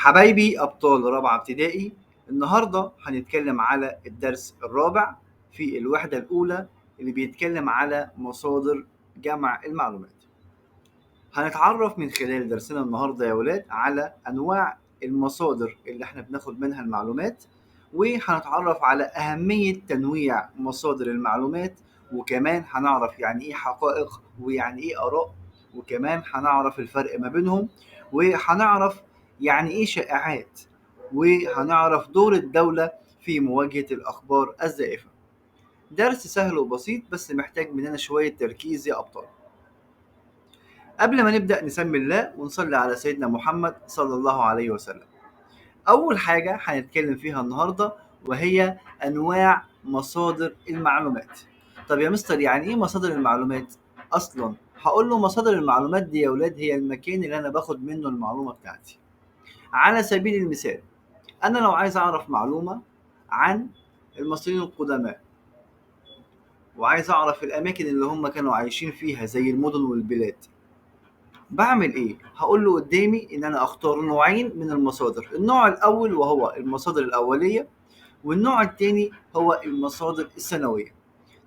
حبايبي أبطال رابعة ابتدائي. النهاردة هنتكلم على الدرس الرابع في الوحدة الأولى اللي بيتكلم على مصادر جمع المعلومات. هنتعرف من خلال درسنا النهاردة يا ولاد على أنواع المصادر اللي احنا بناخد منها المعلومات، وهنتعرف على أهمية تنويع مصادر المعلومات، وكمان هنعرف يعني إيه حقائق ويعني إيه آراء، وكمان هنعرف الفرق ما بينهم، وهنعرف يعني إيه شائعات، وهنعرف دور الدولة في مواجهة الأخبار الزائفة. درس سهل وبسيط بس محتاج مننا شوية تركيز يا أبطال. قبل ما نبدأ نسمي الله ونصلي على سيدنا محمد صلى الله عليه وسلم. أول حاجة هنتكلم فيها النهاردة وهي أنواع مصادر المعلومات. طب يا مستر يعني إيه مصادر المعلومات؟ أصلا هقول له مصادر المعلومات دي يا ولاد هي المكان اللي أنا باخد منه المعلومة بتاعتي. على سبيل المثال، أنا لو عايز أعرف معلومة عن المصريين القدماء، وعايز أعرف الأماكن اللي هم كانوا عايشين فيها زي المدن والبلاد، بعمل ايه؟ هقول له قدامي ان انا اختار نوعين من المصادر. النوع الاول وهو المصادر الاوليه، والنوع الثاني هو المصادر الثانويه.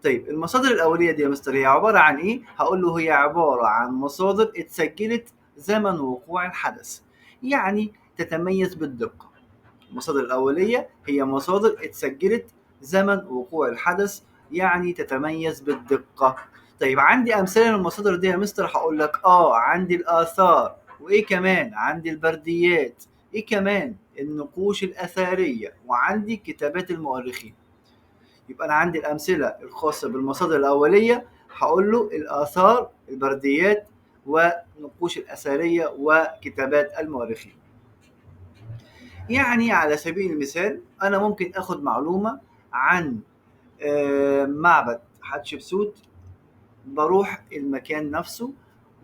طيب المصادر الاوليه دي يا مستر هي عباره عن ايه؟ هقول له هي عباره عن مصادر اتسجلت زمن وقوع الحدث، يعني تتميز بالدقه. المصادر الاوليه هي مصادر اتسجلت زمن وقوع الحدث، يعني تتميز بالدقه. طيب عندي امثله للمصادر دي يا مستر؟ هقول لك عندي الاثار، وايه كمان؟ عندي البرديات، ايه كمان؟ النقوش الاثريه، وعندي كتابات المؤرخين. يبقى انا عندي الامثله الخاصه بالمصادر الاوليه، هقول له الاثار، البرديات، ونقوش الاثريه، وكتابات المؤرخين. يعني على سبيل المثال أنا ممكن آخد معلومة عن معبد حتشبسوت، بروح المكان نفسه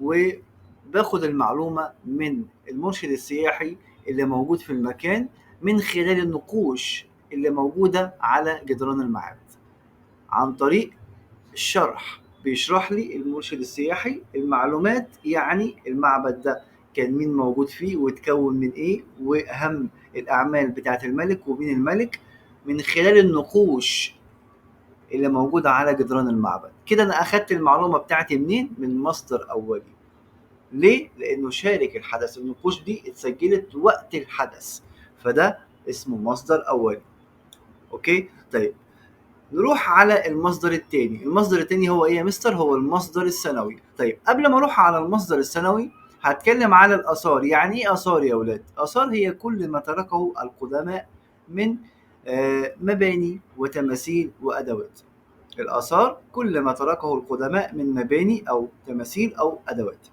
وباخد المعلومة من المرشد السياحي اللي موجود في المكان من خلال النقوش اللي موجودة على جدران المعابد. عن طريق الشرح بيشرح لي المرشد السياحي المعلومات، يعني المعبد ده كان مين موجود فيه واتكون من ايه، واهم الاعمال بتاعه الملك ومين الملك، من خلال النقوش اللي موجودة على جدران المعبد. كده انا اخدت المعلومة بتاعتي منين؟ من مصدر اولي. ليه؟ لانه شارك الحدث. النقوش دي اتسجلت وقت الحدث، فده اسمه مصدر اولي. اوكي، طيب نروح على المصدر التاني. المصدر التاني هو ايه يا مستر؟ هو المصدر الثانوي. طيب قبل ما اروح على المصدر الثانوي هتكلم على الاثار. يعني ايه اثار يا ولاد؟ اثار هي كل ما تركه القدماء من مباني وتماثيل وادوات. الاثار كل ما تركه القدماء من مباني او تماثيل او ادوات.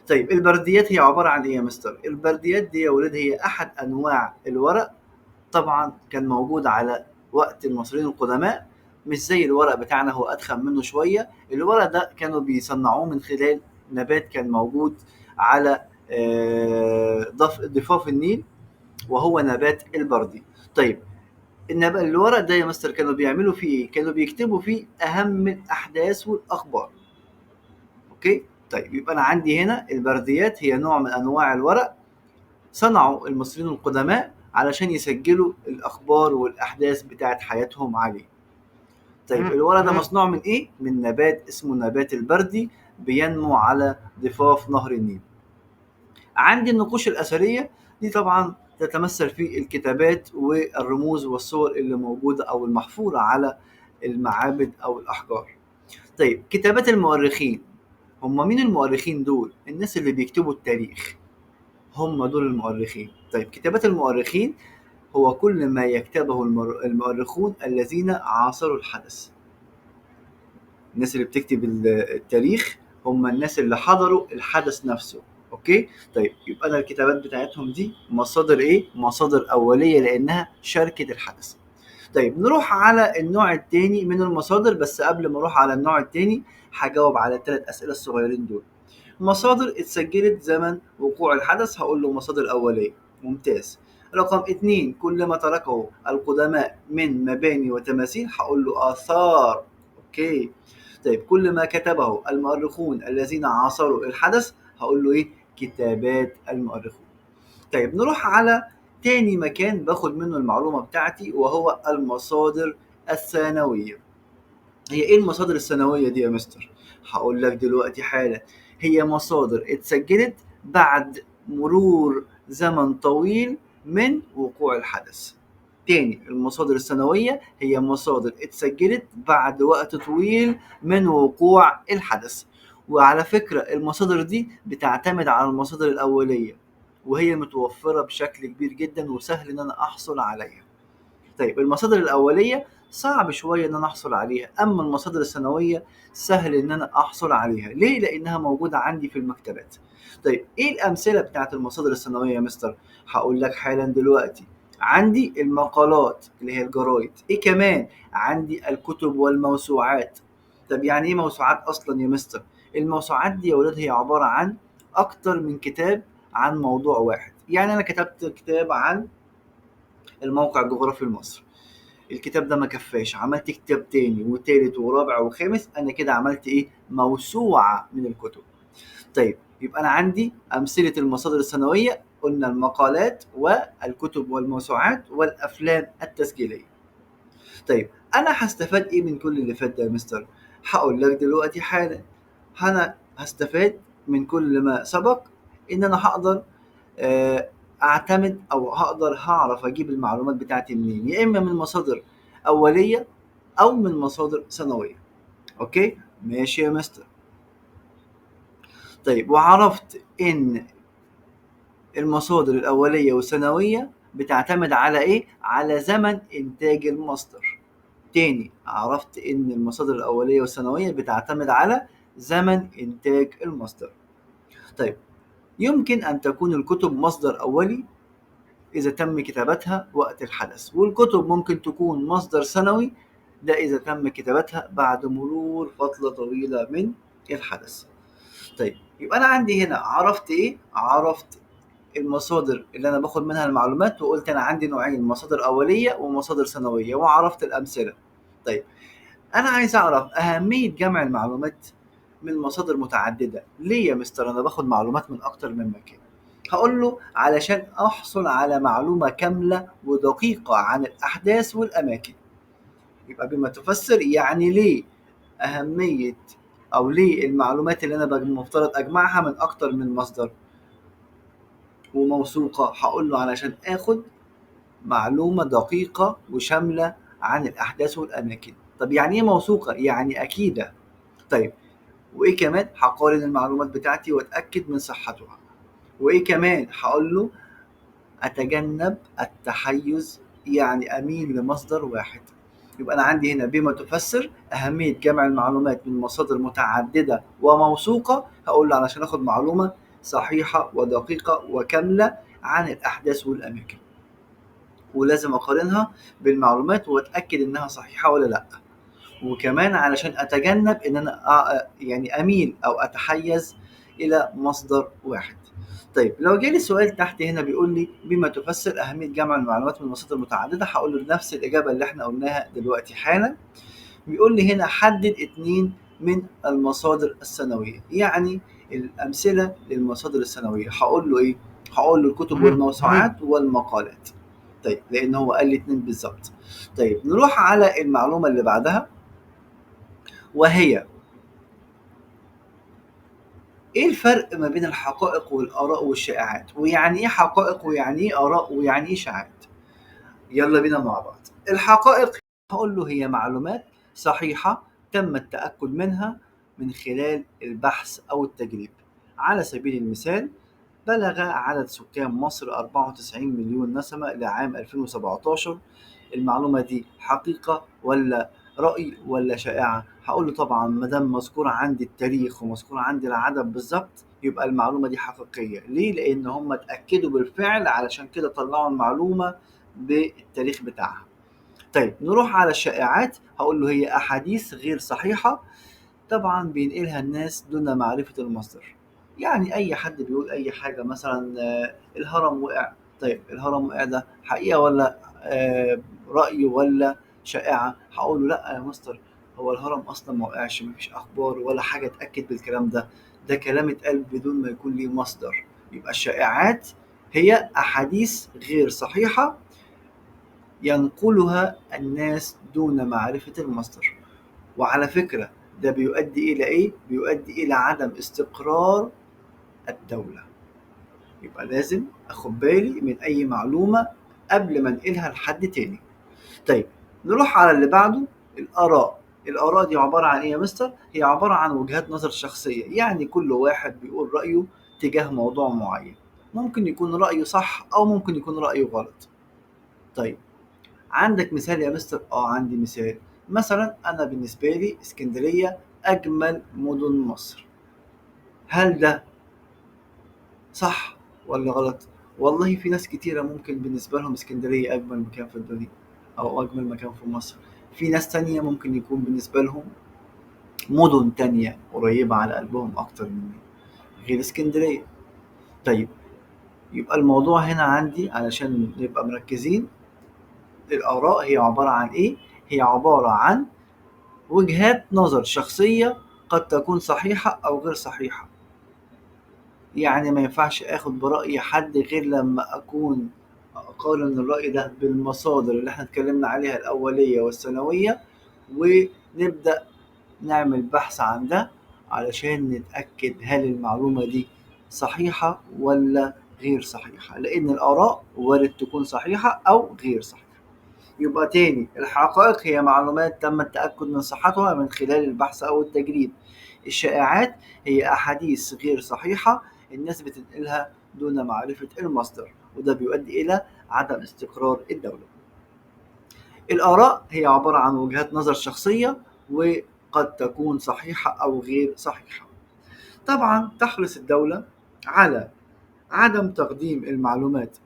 طيب البرديات هي عباره عن ايه يا مستر؟ البرديات دي يا ولاد هي احد انواع الورق. طبعا كان موجود على وقت المصريين القدماء، مش زي الورق بتاعنا، هو أدخن منه شوية. الورق ده كانوا بيصنعوه من خلال نبات كان موجود على ضفاف النيل، وهو نبات البردي. طيب الورق ده يا مستر كانوا بيعملوا فيه ايه؟ كانوا بيكتبوا فيه أهم الأحداث والأخبار. أوكي؟ طيب يبقى أنا عندي هنا البرديات هي نوع من أنواع الورق صنعوا المصريين القدماء علشان يسجلوا الأخبار والأحداث بتاعت حياتهم عليه. طيب الورق ده مصنوع من إيه؟ من نبات اسمه نبات البردي، بينمو على ضفاف نهر النيل. عندي النقوش الأثرية دي طبعا تتمثل في الكتابات والرموز والصور اللي موجودة أو المحفورة على المعابد أو الأحجار. طيب كتابات المؤرخين، هم مين المؤرخين دول؟ الناس اللي بيكتبوا التاريخ، هم دول المؤرخين. طيب كتابات المؤرخين هو كل ما يكتبه المؤرخون الذين عاصروا الحدث. الناس اللي بتكتب التاريخ هم الناس اللي حضروا الحدث نفسه. اوكي، طيب يبقى انا الكتابات بتاعتهم دي مصادر ايه؟ مصادر اوليه لانها شاركت الحدث. طيب نروح على النوع الثاني من المصادر، بس قبل ما اروح على النوع الثاني هجاوب على الثلاث اسئله الصغيرين دول. مصادر اتسجلت زمن وقوع الحدث، هقول له مصادر أولية. ممتاز. رقم 2 كل ما تركه القدماء من مباني وتماثيل، هقول له آثار. أوكي، طيب كل ما كتبه المؤرخون الذين عاصروا الحدث، هقول له إيه؟ كتابات المؤرخون. طيب نروح على تاني مكان باخد منه المعلومة بتاعتي، وهو المصادر الثانوية. هي ايه المصادر الثانوية دي يا مستر؟ هقول لك دلوقتي حالا. هي مصادر اتسجلت بعد مرور زمن طويل من وقوع الحدث. تاني، المصادر الثانوية هي مصادر اتسجلت بعد وقت طويل من وقوع الحدث. وعلى فكرة المصادر دي بتعتمد على المصادر الأولية، وهي متوفرة بشكل كبير جدا وسهل إن أنا أحصل عليها. طيب المصادر الأولية صعب شوية إن أنا أحصل عليها، أما المصادر الثانوية سهل إن أنا أحصل عليها. ليه؟ لأنها موجودة عندي في المكتبات. طيب إيه الأمثلة بتاعت المصادر الثانوية يا مستر؟ هقول لك حالا دلوقتي. عندي المقالات اللي هي الجرايد. إيه كمان؟ عندي الكتب والموسوعات. طب يعني إيه موسوعات أصلا يا مستر؟ الموسوعات دي يا ولاد هي عبارة عن أكتر من كتاب عن موضوع واحد. يعني أنا كتبت كتاب عن الموقع الجغرافي لمصر، الكتاب ده ما كفاش، عملت كتاب تاني وتالت ورابع وخامس، انا كده عملت ايه؟ موسوعة من الكتب. طيب يبقى انا عندي امثلة المصادر الثانوية، قلنا المقالات والكتب والموسوعات والافلام التسجيلية. طيب انا هستفاد ايه من كل اللي فات ده يا مستر؟ هقول لك دلوقتي حالا. انا هستفاد من كل ما سبق ان انا هقدر اعتمد او هعرف اجيب المعلومات بتاعتي منين، يا اما من مصادر اوليه او من مصادر ثانويه. اوكي ماشي يا مستر. طيب وعرفت ان المصادر الاوليه والثانويه بتعتمد على ايه؟ على زمن انتاج المصدر. تاني، عرفت ان المصادر الاوليه والثانويه بتعتمد على زمن انتاج المصدر. طيب يمكن ان تكون الكتب مصدر اولي إذا تم كتابتها وقت الحدث، والكتب ممكن تكون مصدر ثانوي، ده إذا تم كتابتها بعد مرور فترة طويلة من الحدث. طيب يبقى أنا عندي هنا عرفت إيه؟ عرفت المصادر اللي أنا باخد منها المعلومات، وقلت أنا عندي نوعين، مصادر أولية ومصادر ثانوية، وعرفت الأمثلة. طيب أنا عايز أعرف أهمية جمع المعلومات من مصادر متعددة. ليه يا مستر أنا باخد معلومات من أكتر من مكان؟ هقول له علشان أحصل على معلومة كاملة ودقيقة عن الأحداث والأماكن. يبقى بما تفسر يعني ليه أهمية أو ليه المعلومات اللي أنا مفترض أجمعها من أكتر من مصدر وموثوقة. هقول له علشان آخد معلومة دقيقة وشاملة عن الأحداث والأماكن. طب يعني إيه موثوقة؟ يعني أكيدة. طيب وإيه كمان؟ هقارن المعلومات بتاعتي وأتأكد من صحتها. وإيه كمان؟ هقول له أتجنب التحيز، يعني أميل لمصدر واحد. يبقى أنا عندي هنا بما تفسر أهمية جمع المعلومات من مصادر متعددة وموثوقة. هقول له علشان آخد معلومة صحيحة ودقيقة وكاملة عن الأحداث والأماكن، ولازم أقارنها بالمعلومات وأتأكد إنها صحيحة ولا لأ. وكمان علشان أتجنب إن أنا يعني أميل أو أتحيز إلى مصدر واحد. طيب لو جالي سؤال تحت هنا بيقول لي بما تفسر أهمية جمع المعلومات من مصادر متعددة، هقول له نفس الإجابة اللي احنا قلناها دلوقتي حالا. بيقول لي هنا حدد اتنين من المصادر الثانوية، يعني الأمثلة للمصادر الثانوية. هقول له إيه؟ هقول له الكتب والموسوعات والمقالات. طيب لأن هو قال لي اتنين بالظبط. طيب نروح على المعلومة اللي بعدها، وهي ايه الفرق ما بين الحقائق والاراء والشائعات؟ ويعني ايه حقائق ويعني ايه اراء ويعني ايه شائعات؟ يلا بينا مع بعض. الحقائق هقول له هي معلومات صحيحة تم التأكد منها من خلال البحث أو التجريب. على سبيل المثال، بلغ عدد سكان مصر 94 مليون نسمة لعام 2017. المعلومة دي حقيقة ولا رأي ولا شائعة؟ هقول له طبعا ما دام مذكور عندي التاريخ ومذكور عندي العدد بالظبط يبقى المعلومة دي حقيقية. ليه؟ لأن هم اتأكدوا بالفعل، علشان كده طلعوا المعلومة بالتاريخ بتاعها. طيب نروح على الشائعات. هقول له هي أحاديث غير صحيحة طبعا بينقلها الناس دون معرفة المصدر. يعني أي حد بيقول أي حاجة، مثلا الهرم وقع. طيب الهرم وقع ده حقيقة ولا رأي ولا شائعة؟ هقول له لا يا مستر، هو الهرم أصلا ما وقعش، مفيش أخبار ولا حاجة تأكد بالكلام ده، ده كلام اتقال بدون ما يكون ليه مصدر. يبقى الشائعات هي أحاديث غير صحيحة ينقلها الناس دون معرفة المصدر. وعلى فكرة ده بيؤدي إلى إيه؟ بيؤدي إلى عدم استقرار الدولة. يبقى لازم أخد بالي من أي معلومة قبل ما أنقلها لحد تاني. طيب نروح على اللي بعده، الآراء. الآراء دي عبارة عن إيه يا مستر؟ هي عبارة عن وجهات نظر شخصية، يعني كل واحد بيقول رأيه تجاه موضوع معين، ممكن يكون رأيه صح أو ممكن يكون رأيه غلط. طيب عندك مثال يا مستر؟ عندي مثال. مثلا أنا بالنسبة لي اسكندرية أجمل مدن مصر. هل ده صح ولا غلط؟ والله في ناس كتيرة ممكن بالنسبة لهم اسكندرية أجمل مكان في الدنيا أو أجمل مكان في مصر. في ناس تانية ممكن يكون بالنسبة لهم مدن تانية قريبة على قلبهم أكتر مني غير اسكندرية. طيب يبقى الموضوع هنا عندي علشان نبقى مركزين، الآراء هي عبارة عن إيه؟ هي عبارة عن وجهات نظر شخصية قد تكون صحيحة أو غير صحيحة. يعني ما ينفعش آخد برأي حد غير لما أكون أقارن الرأي ده بالمصادر اللي احنا اتكلمنا عليها الأولية والثانوية، ونبدأ نعمل بحث عن ده علشان نتأكد هل المعلومة دي صحيحة ولا غير صحيحة، لأن الآراء وارد تكون صحيحة أو غير صحيحة. يبقى تاني، الحقائق هي معلومات تم التأكد من صحتها من خلال البحث أو التجريب. الشائعات هي أحاديث غير صحيحة الناس بتنقلها دون معرفة المصدر، وده بيؤدي إلى عدم استقرار الدولة. الآراء هي عبارة عن وجهات نظر شخصية وقد تكون صحيحة أو غير صحيحة. طبعا تحرص الدولة على عدم تقديم المعلومات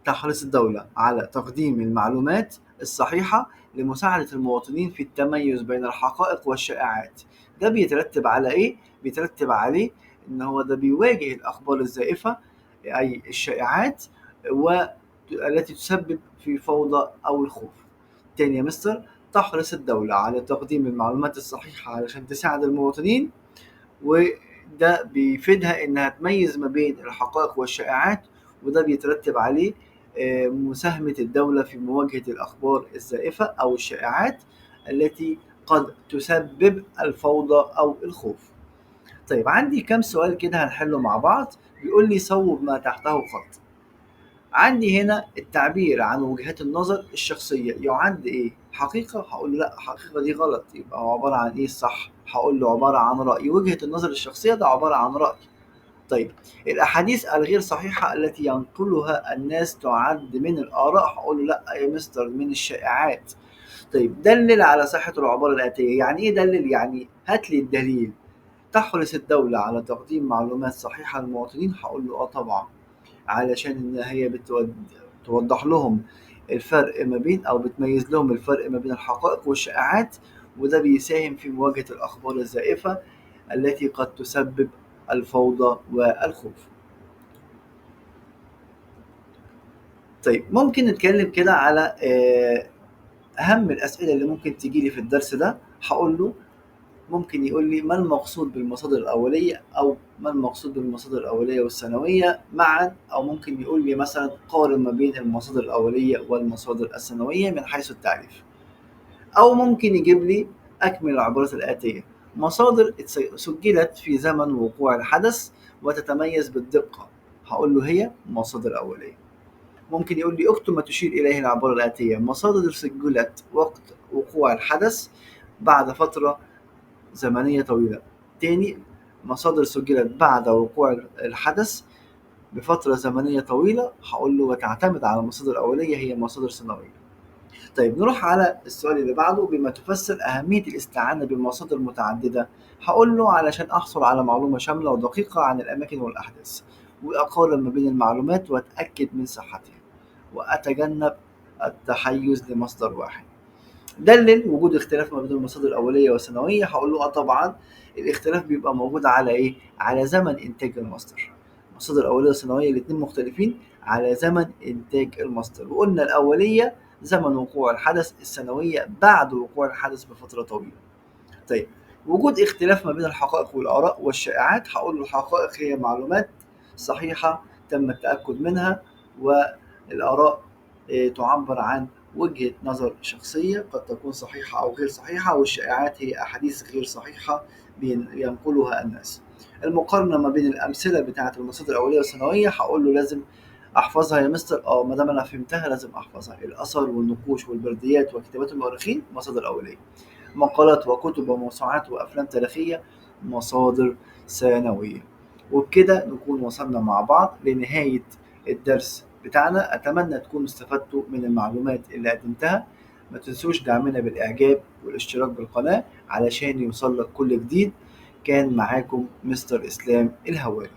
تحرص الدولة على تقديم المعلومات الصحيحة لمساعدة المواطنين في التميز بين الحقائق والشائعات. ده بيترتب على إيه؟ بيترتب عليه إن هو ده بيواجه الأخبار الزائفة أي الشائعات والتي تسبب في فوضى أو الخوف. تاني يا مستر، تحرص الدولة على تقديم المعلومات الصحيحة علشان تساعد المواطنين، وده بيفيدها إنها تميز ما بين الحقائق والشائعات، وده بيترتب عليه مساهمة الدولة في مواجهة الأخبار الزائفة أو الشائعات التي قد تسبب الفوضى أو الخوف. طيب عندي كم سؤال كده هنحله مع بعض. بيقول لي صوب ما تحته خط. عندي هنا التعبير عن وجهات النظر الشخصية يعد إيه؟ حقيقة؟ هقول له لأ، حقيقة دي غلط. يبقى هو عبارة عن إيه الصح؟ هقول له عبارة عن رأي. وجهة النظر الشخصية ده عبارة عن رأي. طيب الأحاديث الغير صحيحة التي ينقلها الناس تعد من الآراء. هقول له لأ يا مستر، من الشائعات. طيب دلل على صحة العبارة الآتية. يعني إيه دلل؟ يعني هات لي الدليل. تحرص الدولة على تقديم معلومات صحيحة للمواطنين. هقول له طبعا، علشان إن هي توضح لهم الفرق ما بين أو بتميز لهم الفرق ما بين الحقائق والشائعات، وده بيساهم في مواجهة الأخبار الزائفة التي قد تسبب الفوضى والخوف. طيب ممكن نتكلم كده على أهم الأسئلة اللي ممكن تجيلي في الدرس ده. هقول له ممكن يقول لي ما المقصود بالمصادر الأولية، أو ما المقصود بالمصادر الأولية والثانوية معا، أو ممكن يقول لي مثلا قارن ما بين المصادر الأولية والمصادر الثانوية من حيث التعريف. أو ممكن يجيب لي أكمل العبارات الآتية: مصادر سجلت في زمن وقوع الحدث وتتميز بالدقة. هقول له هي مصادر أولية. ممكن يقول لي اكتب ما تشير إليه العبارة الآتية: مصادر سجلت وقت وقوع الحدث بعد فترة زمنية طويلة. تاني، مصادر سجلت بعد وقوع الحدث بفترة زمنية طويلة. هقول له وتعتمد على المصادر الأولية هي مصادر سنوية. طيب نروح على السؤال اللي بعده: بما تفسر أهمية الاستعانة بمصادر متعددة. هقول له علشان أحصل على معلومة شاملة ودقيقة عن الأماكن والأحداث، وأقارن ما بين المعلومات وأتأكد من صحتها، وأتجنب التحيز لمصدر واحد. دلل وجود اختلاف ما بين المصادر الأولية والثانوية. هقول له طبعا الاختلاف بيبقى موجود على إيه؟ على زمن إنتاج المصدر. المصادر الأولية والثانوية الاتنين مختلفين على زمن إنتاج المصدر، وقلنا الأولية زمن وقوع الحدث، الثانوية بعد وقوع الحدث بفترة طويلة. طيب وجود اختلاف ما بين الحقائق والآراء والشائعات. هقول له الحقائق هي معلومات صحيحة تم التأكد منها، والآراء تعبر عن وجهة نظر شخصية قد تكون صحيحة أو غير صحيحة، والشائعات هي أحاديث غير صحيحة ينقلها الناس. المقارنة ما بين الأمثلة بتاعة المصادر الأولية والثانوية، هقول له لازم أحفظها يا مستر. ما دام أنا فهمتها لازم أحفظها. الآثار والنقوش والبرديات وكتابات المؤرخين مصادر أولية، مقالات وكتب وموسوعات وأفلام تاريخية مصادر ثانوية. وبكده نكون وصلنا مع بعض لنهاية الدرس بتاعنا. أتمنى تكونوا استفدتوا من المعلومات اللي قدمتها. ما تنسوش دعمنا بالإعجاب والاشتراك بالقناة علشان يوصل لك كل جديد. كان معاكم مستر إسلام الهواري.